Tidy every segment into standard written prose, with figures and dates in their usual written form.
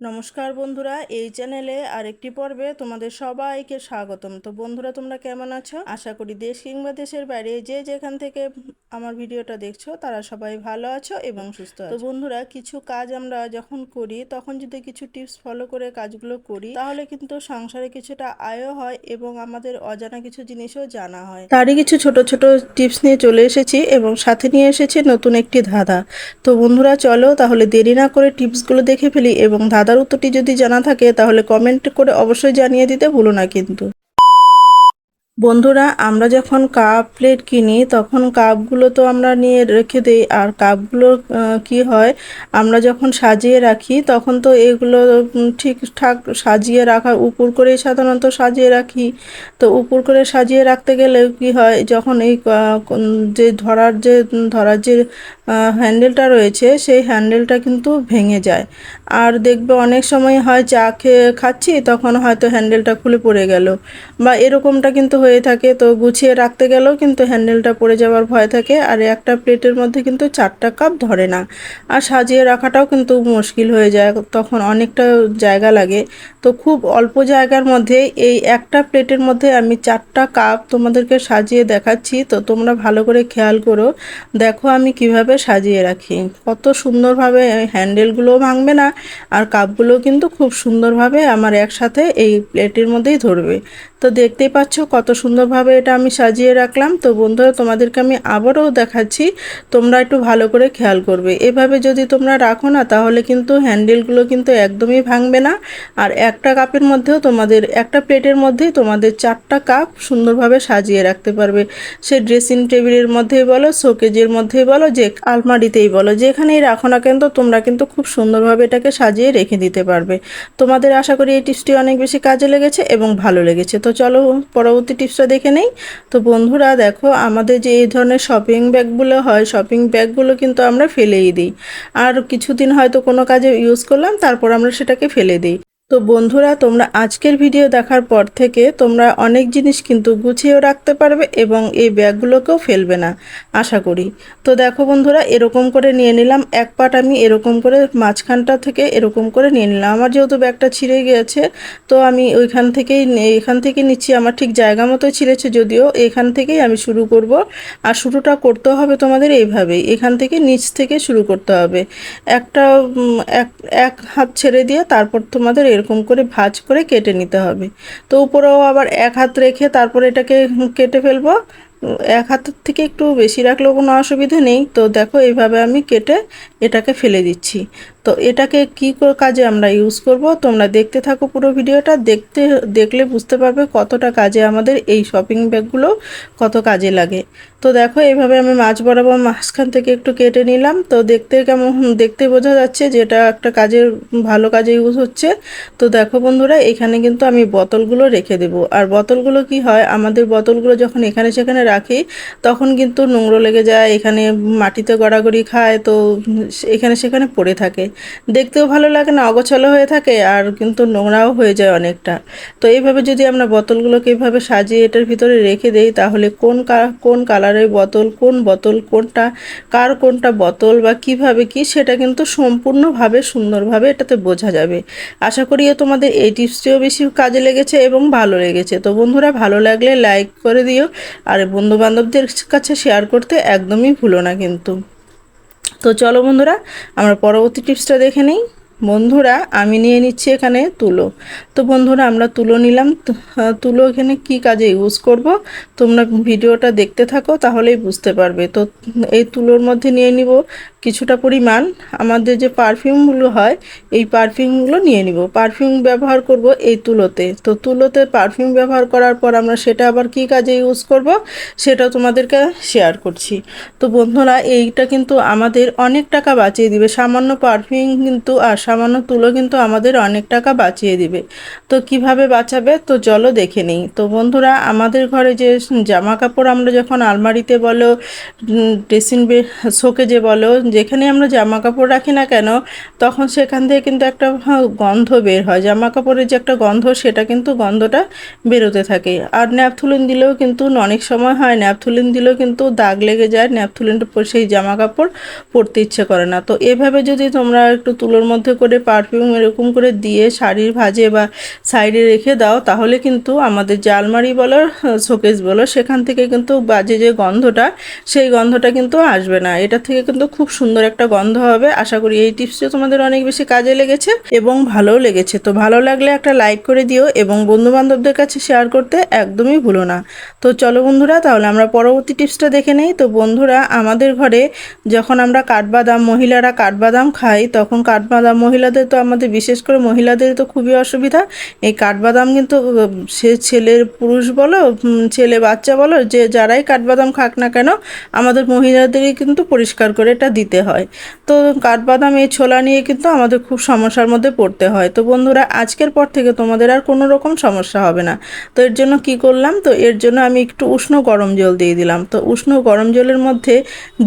নমস্কার বন্ধুরা, এই চ্যানেলে আরেকটি পর্বে তোমাদের সবাইকে স্বাগতম। তো বন্ধুরা, তোমরা কেমন আছো? আশা করি দেশ কিংবা দেশের বাইরে যে যেখান থেকে আমার ভিডিওটা দেখছো তারা সবাই ভালো আছো এবং সুস্থ আছো। তো বন্ধুরা, কিছু কাজ আমরা যখন করি তখন যদি কিছু টিপস ফলো করে কাজগুলো করি তাহলে কিন্তু সংসারে কিছুটা আয়ও হয় এবং আমাদের অজানা কিছু জিনিসও জানা হয়। তারই কিছু ছোট ছোট টিপস নিয়ে চলে এসেছি এবং সাথে নিয়ে এসেছি নতুন একটি ধাঁধা। তো বন্ধুরা, চলো তাহলে দেরি না করে টিপসগুলো দেখে ফেলি এবং ধাঁধার উত্তরটি যদি জানা থাকে তাহলে কমেন্ট করে অবশ্যই জানিয়ে দিতে ভুলো না কিন্তু। বন্ধুরা, আমরা যখন কাপ প্লেট কিনি তখন কাপগুলো তো আমরা নিয়ে রেখে দিই, আর কাপগুলো কি হয়, আমরা যখন সাজিয়ে রাখি তখন তো এগুলো ঠিকঠাক সাজিয়ে রাখা উপর করে সাধারণত সাজিয়ে রাখি। তো উপর করে সাজিয়ে রাখতে গেলে কি হয়, যখন এই যে ধরার যে হ্যান্ডেলটা রয়েছে সেই হ্যান্ডেলটা কিন্তু ভেঙে যায়। আর দেখবে অনেক সময় হয় চা খাচ্ছি তখন হয়তো হ্যান্ডেলটা খুলে পড়ে গেল, বা এরকমটা কিন্তু হয়ে থাকে। তো গুছিয়ে রাখতে গেলেও কিন্তু হ্যান্ডেলটা পড়ে যাওয়ার ভয় থাকে, আর একটা প্লেটের মধ্যে কিন্তু 4টা কাপ ধরে না, আর সাজিয়ে রাখাটাও কিন্তু মুশকিল হয়ে যায়, তখন অনেকটা জায়গা লাগে। তো খুব অল্প জায়গার মধ্যে এই একটা প্লেটের মধ্যে আমি 4টা কাপ তোমাদেরকে সাজিয়ে দেখাচ্ছি। তো তোমরা ভালো করে খেয়াল করো, দেখো আমি কিভাবে সাজিয়ে রাখি। কত সুন্দরভাবে হ্যান্ডেলগুলোও ভাঙবে না, আর কাপগুলোও কিন্তু খুব সুন্দরভাবে আমার একসাথে এই প্লেটের মধ্যেই ধরবে। তো দেখতেই পাচ্ছ কত সুন্দরভাবে এটা আমি সাজিয়ে রাখলাম। তো বন্ধুরা, তোমাদেরকে আমি আবারও দেখাচ্ছি, তোমরা একটু ভালো করে খেয়াল করবে। এভাবে যদি তোমরা রাখো না তাহলে কিন্তু হ্যান্ডেলগুলো কিন্তু একদমই ভাঙবে না, আর একটা কাপের মধ্যেও তোমাদের একটা প্লেটের মধ্যেই তোমাদের 4টা কাপ সুন্দরভাবে সাজিয়ে রাখতে পারবে। সে ড্রেসিং টেবিলের মধ্যেই বলো, শোকেজের মধ্যেই বলো, যে আলমারিতেই বলো, যেখানেই রাখো না কেন তোমরা কিন্তু খুব সুন্দরভাবে এটাকে সাজিয়ে রেখে দিতে পারবে। তোমাদের আশা করি এই টিপসটি অনেক বেশি কাজে লেগেছে এবং ভালো লেগেছে। তো চলো পরবর্তী টিপসটা দেখে নেই। তো বন্ধুরা দেখো, আমাদের যে এই ধরনের শপিং ব্যাগগুলো হয়, শপিং ব্যাগগুলো কিন্তু আমরা ফেলেই দিই, আর কিছুদিন হয়তো কোনো কাজে ইউজ করলাম তারপর আমরা সেটাকে ফেলে দিই। তো বন্ধুরা, তোমরা আজকের ভিডিও দেখার পর থেকে তোমরা অনেক জিনিস কিন্তু গুছিয়েও রাখতে পারবে এবং এই ব্যাগগুলোকেও ফেলবে না আশা করি। তো দেখো বন্ধুরা, এরকম করে নিয়ে নিলাম এক পাট, আমি এরকম করে মাঝখানটা থেকে এরকম করে নিয়ে নিলাম। আমার যেহেতু ব্যাগটা ছিঁড়ে গিয়েছে তো আমি এখান থেকে নিচ্ছি। আমার ঠিক জায়গা মতো ছিঁড়েছে যদিও, এখান থেকেই আমি শুরু করব। আর শুরুটা করতে হবে তোমাদের এইভাবেই, এখান থেকে নিচ থেকে শুরু করতে হবে। একটা এক এক হাত ছেড়ে দিয়ে তারপর তোমাদের এরকম করে ভাঁজ করে কেটে নিতে হবে। তো উপরেও আবার এক হাত রেখে তারপর এটাকে কেটে ফেলবো। এক হাতের থেকে একটু বেশি রাখলেও কোনো অসুবিধা নেই। তো দেখো এইভাবে আমি কেটে এটাকে ফেলে দিচ্ছি। তো এটাকে কি কাজে আমরা ইউজ করব, তোমরা দেখতে থাকো পুরো ভিডিওটা। দেখলে বুঝতে পারবে কতটা কাজে আমাদের এই শপিং ব্যাগগুলো কত কাজে লাগে। তো দেখো এইভাবে আমি মাঝ বরাবর মাঝখান থেকে একটু কেটে নিলাম। তো দেখতে বোঝা যাচ্ছে যে এটা একটা ভালো কাজে ইউজ হচ্ছে। তো দেখো বন্ধুরা, এখানে কিন্তু আমি বোতলগুলো রেখে দেব। আর বোতলগুলো কি হয়, আমাদের বোতলগুলো যখন এখানে সেখানে রাখি তখন কিন্তু নোংরা লেগে যায়, এখানে মাটিতে গড়াগড়ি খায়, তো এখানে সেখানে পড়ে থাকে, দেখতেও ভালো লাগে না, অগোছালো হয়ে থাকে, আর কিন্তু নোংরাও হয়ে যায় অনেকটা। তো এইভাবে যদি আমরা বোতলগুলোকে এইভাবে সাজিয়ে এটার ভিতরে রেখে দেই তাহলে কোন কালারের বোতল, কোন বোতল কোনটা, কার কোনটা বোতল বা কিভাবে কি, সেটা কিন্তু সম্পূর্ণভাবে সুন্দরভাবে এটাতে বোঝা যাবে। আশা করি তোমাদের এই টিপসটিও বেশি কাজে লেগেছে এবং ভালো লেগেছে। তো বন্ধুরা, ভালো লাগলে লাইক করে দিও, আর বন্ধু বান্ধবদের কাছে শেয়ার করতে একদমই ভুলো না কিন্তু। তো চলো বন্ধুরা, আমরা পরবর্তী টিপসটা দেখে নিই। বন্ধুরা, আমি নিয়ে নিচ্ছি এখানে তুলো। তো বন্ধুরা, আমরা তুলো নিলাম। তুলো এখানে কি কাজে ইউজ করব তোমরা ভিডিওটা দেখতে থাকো তাহলেই বুঝতে পারবে। তো এই তুলোর মধ্যে নিয়ে নিব কিছুটা পরিমাণ আমাদের যে পারফিউমগুলো হয়, এই পারফিউমগুলো নিয়ে নিব। পারফিউম ব্যবহার করব এই তুলোতে। তো তুলোতে পারফিউম ব্যবহার করার পর আমরা সেটা আবার কি কাজে ইউজ করব সেটা তোমাদেরকে শেয়ার করছি। তো বন্ধুরা, এইটা কিন্তু আমাদের অনেক টাকা বাঁচিয়ে দিবে। সামান্য পারফিউম কিন্তু আর সামান্য তুলো কিন্তু আমাদের অনেক টাকা বাঁচিয়ে দিবে। তো কিভাবে বাঁচাবে, তো চলো দেখে নিই। তো বন্ধুরা, আমাদের ঘরে যে জামা কাপড় আমরা যখন আলমারিতে বলো, ড্রেসিং শোকেজে বলো, যেখানে আমরা জামা কাপড় রাখি না কেন তখন সেখান থেকে কিন্তু একটা গন্ধ বের হয়। জামা কাপড়ের যে একটা গন্ধ, সেটা কিন্তু গন্ধটা বেরোতে থাকে। আর ন্যাপথলিন দিলেও কিন্তু অনেক সময় হয় ন্যাপথলিন দিলেও কিন্তু দাগ লেগে যায়, ন্যাপথলিনটা সেই জামা কাপড় পরতে ইচ্ছে করে না। তো এভাবে যদি তোমরা একটু তুলোর মধ্যে করে পারফিউম এরকম করে দিয়ে শাড়ির ভাঁজে বা সাইডে রেখে দাও, তাহলে কিন্তু আমাদের যে আলমারি বলো শোকেস বলো সেখান থেকে কিন্তু বাজে যে গন্ধটা সেই গন্ধটা কিন্তু আসবে না। এটা থেকে কিন্তু খুব সুন্দর একটা গন্ধ হবে। আশা করি এই টিপসটা তোমাদের অনেক বেশি কাজে লেগেছে এবং ভালোও লেগেছে। তো ভালো লাগলে একটা লাইক করে দিও এবং বন্ধু বান্ধবদের কাছে শেয়ার করতে একদমই ভুলো না। তো চলো বন্ধুরা, তাহলে আমরা পরবর্তী টিপসটা দেখে নেই। তো বন্ধুরা, আমাদের ঘরে যখন আমরা কাঠবাদাম, মহিলারা কাঠবাদাম খাই, তখন কাঠবাদাম মহিলাদের তো আমাদের বিশেষ করে মহিলাদের তো খুবই অসুবিধা। এই কাঠবাদাম কিন্তু সে ছেলের পুরুষ বলো ছেলে বাচ্চা বলো যে যারাই কাঠবাদাম খাক না কেন আমাদের মহিলাদেরই কিন্তু পরিষ্কার করে এটা দিতে হয়। তো কাঠবাদাম এই ছোলা নিয়ে কিন্তু আমাদের খুব সমস্যার মধ্যে পড়তে হয়। তো বন্ধুরা, আজকের পর থেকে তোমাদের আর কোনো রকম সমস্যা হবে না। তো এর জন্য কি করলাম, তো এর জন্য আমি একটু উষ্ণ গরম জল দিয়ে দিলাম। তো উষ্ণ গরম জলের মধ্যে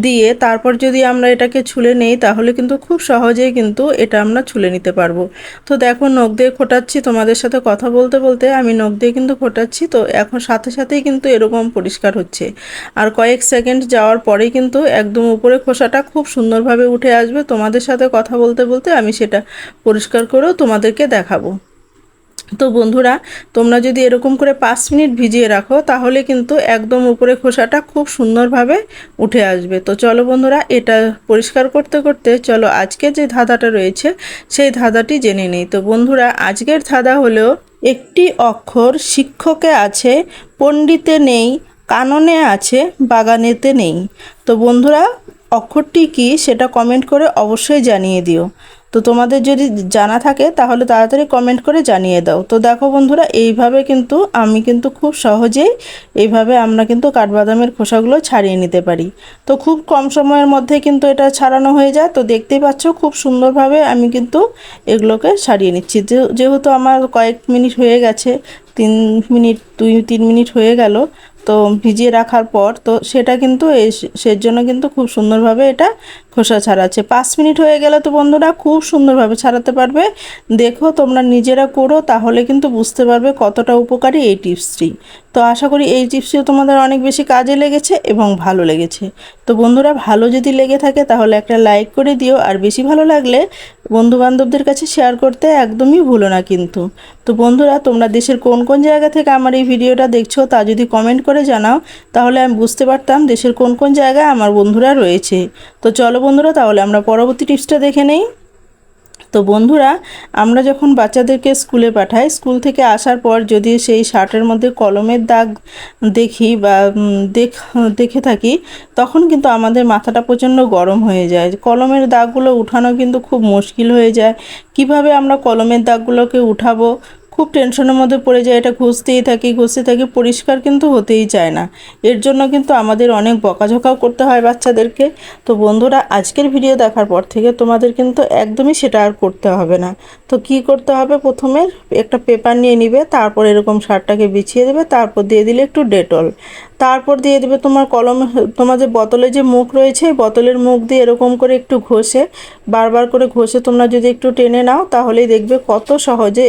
দিয়ে তারপর যদি আমরা এটাকে ছুলে নেই তাহলে কিন্তু খুব সহজেই কিন্তু এটা আমরা ছুলে নিতে পারবো। তো দেখো নখ দিয়ে খোটাচ্ছি, তোমাদের সাথে কথা বলতে বলতে আমি নখ দিয়ে কিন্তু খোটাচ্ছি। তো এখন সাথে সাথেই কিন্তু এরকম পরিষ্কার হচ্ছে, আর কয়েক সেকেন্ড যাওয়ার পরেই কিন্তু একদম উপরে খোসাটা খুব সুন্দরভাবে উঠে আসবে। তোমাদের সাথে কথা বলতে বলতে আমি সেটা পরিষ্কার করেও তোমাদেরকে দেখাবো। তো বন্ধুরা, তোমরা যদি এরকম করে 5 মিনিট ভিজিয়ে রাখো তাহলে কিন্তু একদম উপরে খোসাটা খুব সুন্দরভাবে উঠে আসবে। তো চলো বন্ধুরা, এটা পরিষ্কার করতে করতে চলো আজকে যে ধাঁধাটা রয়েছে সেই ধাঁধাটি জেনে নিই। তো বন্ধুরা, আজকের ধাঁধা হলো একটি অক্ষর শিক্ষকে আছে, পণ্ডিতে নেই, কাননে আছে, বাগানেতে নেই। তো বন্ধুরা, অক্ষরটি কি সেটা কমেন্ট করে অবশ্যই জানিয়ে দিও। তো তোমাদের যদি জানা থাকে তাহলে তাড়াতাড়ি কমেন্ট করে জানিয়ে দাও। তো দেখো বন্ধুরা, এইভাবে কিন্তু আমি কিন্তু খুব সহজেই এইভাবে আমরা কিন্তু কাঠবাদামের খোসাগুলো ছাড়িয়ে নিতে পারি। তো খুব কম সময়ের মধ্যে কিন্তু এটা ছাড়ানো হয়ে যায়। তো দেখতেই পাচ্ছ খুব সুন্দরভাবে আমি কিন্তু এগুলোকে ছাড়িয়ে নিচ্ছি। যেহেতু আমার কয়েক মিনিট হয়ে গেছে, 3 মিনিট 2-3 মিনিট হয়ে গেল তো ভিজিয়ে রাখার পর, তো সেটা কিন্তু সেজন্য কিন্তু খুব সুন্দরভাবে এটা খোসা ছাড়াচ্ছে। 5 মিনিট হয়ে গেলে তো বন্ধুরা খুব সুন্দরভাবে ছাড়াতে পারবে। দেখো তোমরা নিজেরা করো, তাহলে কিন্তু বুঝতে পারবে কতটা উপকারী এই টিপসটি। তো আশা করি এই টিপসটিও তোমাদের অনেক বেশি কাজে লেগেছে এবং ভালো লেগেছে। তো বন্ধুরা, ভালো যদি লেগে থাকে তাহলে একটা লাইক করে দিও, আর বেশি ভালো লাগলে বন্ধু বান্ধবদের কাছে শেয়ার করতে একদমই ভুলো না কিন্তু। তো বন্ধুরা, তোমরা দেশের কোন কোন জায়গা থেকে আমার এই ভিডিওটা দেখছো তা যদি কমেন্ট করে জানাও তাহলে আমি বুঝতে পারতাম দেশের কোন কোন জায়গায় আমার বন্ধুরা রয়েছে। তো চলো বন্ধুরা, তাহলে আমরা পরবর্তী টিপসটা দেখে নেই। তো বন্ধুরা, আমরা যখন বাচ্চাদেরকে স্কুলে পাঠাই, স্কুল থেকে আসার পর যদি সেই শার্টের মধ্যে কলমের দাগ দেখি বা দেখে থাকি, তখন কিন্তু আমাদের মাথাটা প্রচণ্ড গরম হয়ে যায়। কলমের দাগগুলো উঠানো কিন্তু খুব মুশকিল হয়ে যায়। কিভাবে আমরা কলমের দাগগুলোকে উঠাবো, খুব টেনশনের মধ্যে পড়ে যায়। এটা ঘষতে থাকি, পরিষ্কার কিন্তু হতেই চায় না। এর জন্য কিন্তু আমাদের অনেক বকাঝকাও করতে হয় বাচ্চাদেরকে। তো বন্ধুরা, আজকের ভিডিও দেখার পর থেকে তোমাদের কিন্তু একদমই সেটা আর করতে হবে না। তো কি করতে হবে, প্রথমে একটা পেপার নিয়ে নিবে, তারপর এরকম শার্টটাকে বিছিয়ে দেবে, তারপর দিয়ে দিলে একটু ডেটল, তারপর দিয়ে দেবে তোমার তোমার যে বোতলের যে মুখ রয়েছে বোতলের মুখ দিয়ে এরকম করে একটু ঘষে, বারবার করে ঘষে তোমরা যদি একটু টেনে নাও তাহলেই দেখবে কত সহজে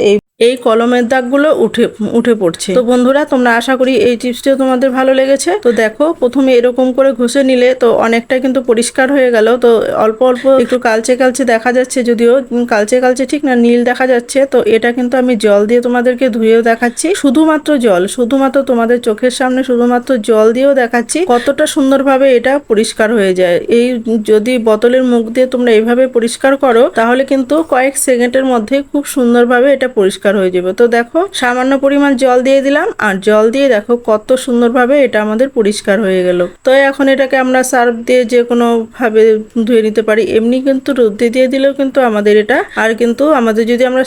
এই কলমের দাগগুলো উঠে উঠে পড়ছে। তো বন্ধুরা, তোমরা আশা করি এই টিপসটিও তোমাদের ভালো লেগেছে। তো দেখো প্রথমে এরকম করে ঘষে নিলে তো অনেকটা কিন্তু পরিষ্কার হয়ে গেল। তো অল্প অল্প একটু কালচে কালচে দেখা যাচ্ছে, যদিও কালচে কালচে ঠিক না, নীল দেখা যাচ্ছে। তো এটা কিন্তু আমি জল দিয়ে তোমাদেরকে ধুয়েও দেখাচ্ছি, শুধুমাত্র জল, শুধুমাত্র তোমাদের চোখের সামনে শুধুমাত্র জল দিয়েও দেখাচ্ছি কতটা সুন্দরভাবে এটা পরিষ্কার হয়ে যায়। এই যদি বোতলের মুখ দিয়ে তোমরা এইভাবে পরিষ্কার করো তাহলে কিন্তু কয়েক সেকেন্ডের মধ্যে খুব সুন্দরভাবে এটা পরিষ্কার হয়ে যাবে। তো দেখো সামান্য পরিমাণ জল দিয়ে দিলাম, আর জল দিয়ে দেখো কত সুন্দরভাবে এটা আমাদের পরিষ্কার হয়ে গেল। তো এখন এটাকে আমরা সার্ফ দিয়ে যে কোনো ভাবে ধুয়ে নিতে পারি, এমনি কিন্তু রোদে দিয়ে দিলেও কিন্তু আমাদের এটা, আর কিন্তু আমাদের যদি আমরা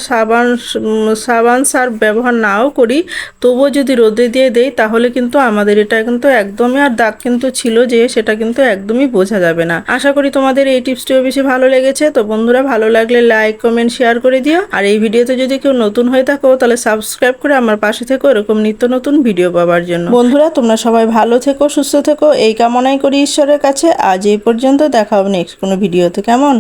সাবান সার্ফ ব্যবহার নাও করি তবুও যদি রোদে দিয়ে দেই তাহলে কিন্তু আমাদের এটা কিন্তু একদমই আর দাগ কিন্তু ছিল যে সেটা কিন্তু একদমই বোঝা যাবে না। আশা করি তোমাদের এই টিপসটিও বেশি ভালো লেগেছে। তো বন্ধুরা, ভালো লাগলে লাইক কমেন্ট শেয়ার করে দিও, আর এই ভিডিওতে যদি কেউ নতুন হয়ে থাকো তাহলে সাবস্ক্রাইব করে আমার পাশে থেকো এরকম নিত্য নতুন ভিডিও পাওয়ার জন্য। বন্ধুরা, তোমরা সবাই ভালো থেকো, সুস্থ থেকো, এই কামনাই করি ঈশ্বরের কাছে। আজ এই পর্যন্ত, দেখা হবে নেক্সট কোনো ভিডিওতে। কেমন?